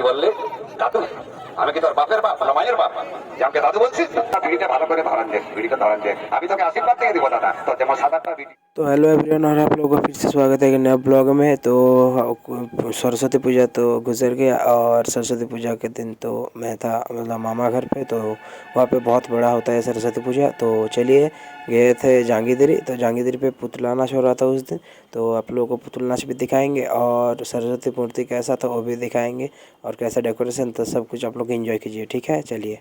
বললে? দাদু? আমি কি তোর বাপের বাপ না মায়ের বাপ যে আমাকে দাদু বলছিস? বিড়িটা ভালো করে ধরান দে, বিড়িটা ধরান দे। আমি তোকে आशीर्वाद দিয়ে দিব दादा। तो যেমন 7-8টা বিড়ি। तो हेलो एवरीवन और आप लोगों का फिर से स्वागत है एक नया ब्लॉग में। तो सरस्वती पूजा तो गुजर गया और सरस्वती पूजा के दिन तो मैं था मतलब मामा घर पे, तो वहाँ पे बहुत बड़ा होता है सरस्वती पूजा। तो चलिए गए थे जांगीदरी, तो जांगीदरी पे पुतला नाच हो रहा था उस दिन, तो आप लोगों को पुतला नाच भी दिखाएंगे और सरस्वती मूर्ति कैसा था वो भी दिखाएंगे और कैसा डेकोरेशन, तो सब कुछ आप लोग एंजॉय कीजिए। ठीक है, चलिए।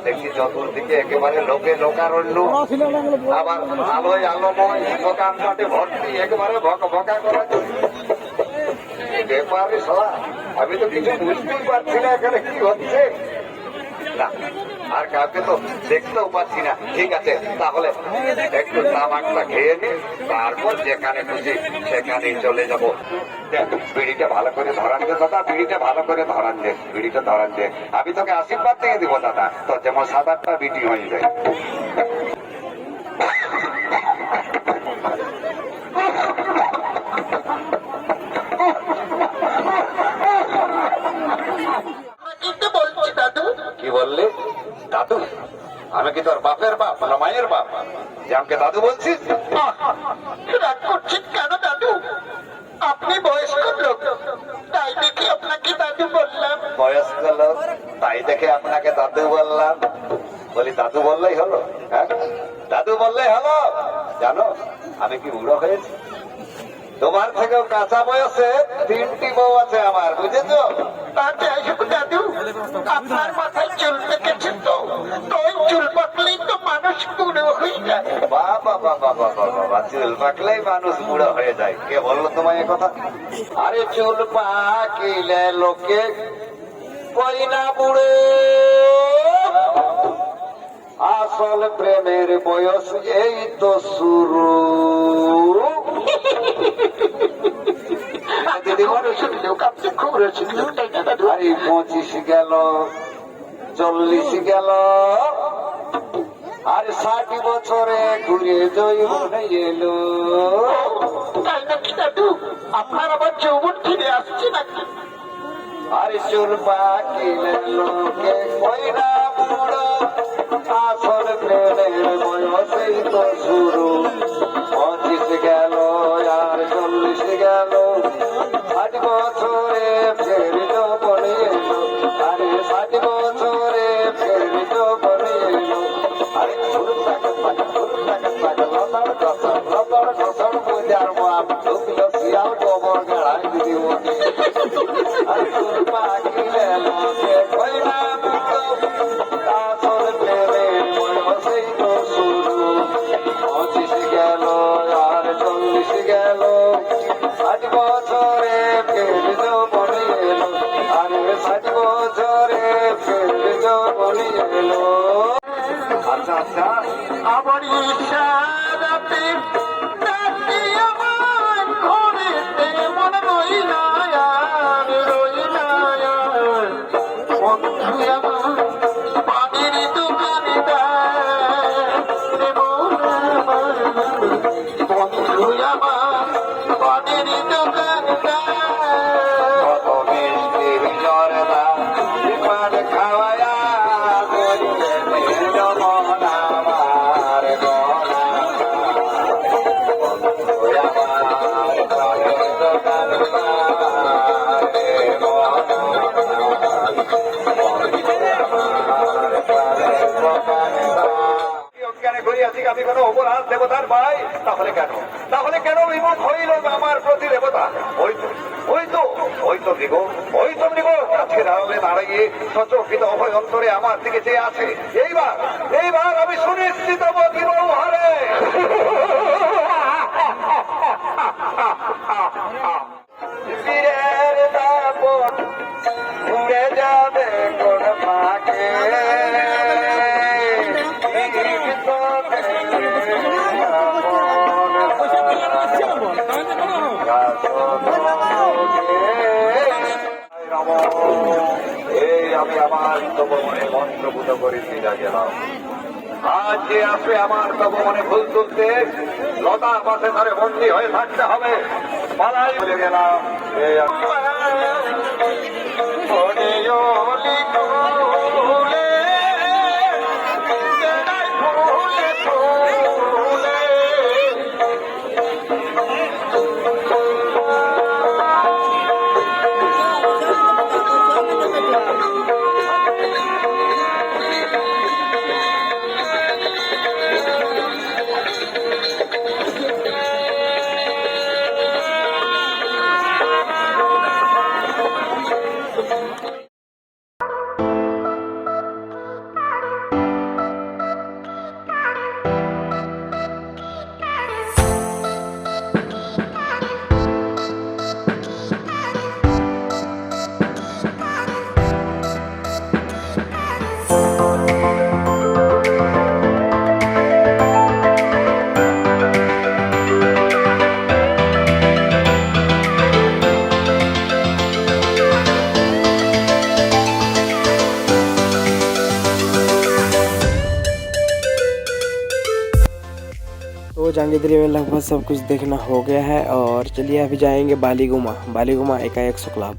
দেখছি চতুর্দিকে একেবারে লোকে লোকারণ্য, আবার আলোয় আলোময় দোকানপাটে ভর্তি, একেবারে ভকা করা ব্যাপারে সবাই। আমি তো কিছু বুঝতেই পারছি না এখানে কি হচ্ছে না, আর কাউকে তো দেখতেও পাচ্ছি না। ঠিক আছে, তাহলে একটু তামাকটা খেয়ে নি, তারপর যেখানে খুশি সেখানেই চলে যাব। বিড়িটা ভালো করে ধরান দে দাদা, বিড়িটা ভালো করে ধরান দে, বিড়িটা ধরান দে। আমি তোকে आशीर्वाद দিয়ে দিব দাদা। তো যেমন 7-8টা বিড়ি হয়ে যায়। কি বললে? দাদু? আমি কি তোর বাপের বাপ না মায়ের বাপ যে আমাকে দাদু বলছিস? রাগ করছেন কেন দাদু? আপনি বয়স্ক লোক, তাই দেখে আপনাকে দাদু বললাম। বয়স্ক লোক তাই দেখে আপনাকে দাদু বললাম? বলি দাদু বললেই হলো? হ্যাঁ, দাদু বললেই হলো? জানো আমি কি বুড়ো হয়েছি? তোমার থেকেও কাঁচা বয়সে 3টি বউ আছে আমার, বুঝেছো? দাদু, আপনার মাথায় চুল পেকেছে তো, ওই চুল পাকলেই তো মানুষ বুড়ো হয়ে যায়। বাবা বাবা বাবা বাবা, চুল পাকলেই মানুষ বুড়ো হয়ে যায়? কে বললো তোমায় এ কথা? আরে চুল পাকিলে লোকে কই না বুড়ো, আসল প্রেমের বয়স এই তো শুরু। দিদি বড় লোক, আপনি খুব রসিক লোক, তাই না দাদু? আরে 25 গেল, 40 গেল, আর 60 বছরে ঘুরে যৌবন এলো। তাই নাকি দাদু? আপনার আবার যৌবন ফিরে আসছে নাকি? আরে চুল পাকিলে লোকে কই না বুড়ো, আসল প্রেমের বয়সেই তো শুরু। 25 গেল আর 40 গেল, 60 বছরে ফের যৌবনে এলো। আরে 60 বছরে ফের যৌবনে এলো। আরে চুল পাকা পাকা, চুল পাকা পাকা, লতার কসর বোঝার মাপ ঢুকলো শিয়াল গোবর গাড়াই দিদি মনে। আরে চুল পাকিলে লোকে কই না বুড়ো, আসল প্রেমের বয়সেই তো শুরু। আচ্ছা আমার ইশারাতে ডাকি আমার ঘরেতে মন রইলা আর রইলা আর। বন্ধু আমার পানির দোকানদার রে মন আমার। বন্ধু আমার পানির দোকানদার। কত মিষ্টির জরদা পান খাওয়ায়া করিলে মন আমার গলা। বন্ধু আমার প্রাণের দোকানদার রে মন আমার। বন্ধু আমার প্রাণের দোকানদার। কি অজ্ঞানে করিয়াছি আমি কোনো অপরাধ দেবতার ভাই? তাহলে কেন বিমুখ হইল আমার প্রতি দেবতা? ওই তো মৃগ কাছে দাঁড়িয়ে সচকিত অভয় অন্তরে আমার দিকে চেয়ে আছে। এইবার আমি সুনিশ্চিত দিব হারে। বীরের দাপট উড়ে যাবে কোন ফাঁকে। এই আমি আমার তব মনে মন্ত্রভূত করে ফিরে গেলাম। আজ যে আসবে আমার তব মনে ফুল তুলতে, লতা পাশে ধরে বন্দী হয়ে থাকতে হবে। পালাই বলে গেলাম। এই আমি ওরে ওলি ফুলে বেড়াই ফুলে ফুলে। तो जांजगीरी में लगभग सब कुछ देखना हो गया है और चलिए अभी जाएंगे बालीगुमा एकाएक क्लब।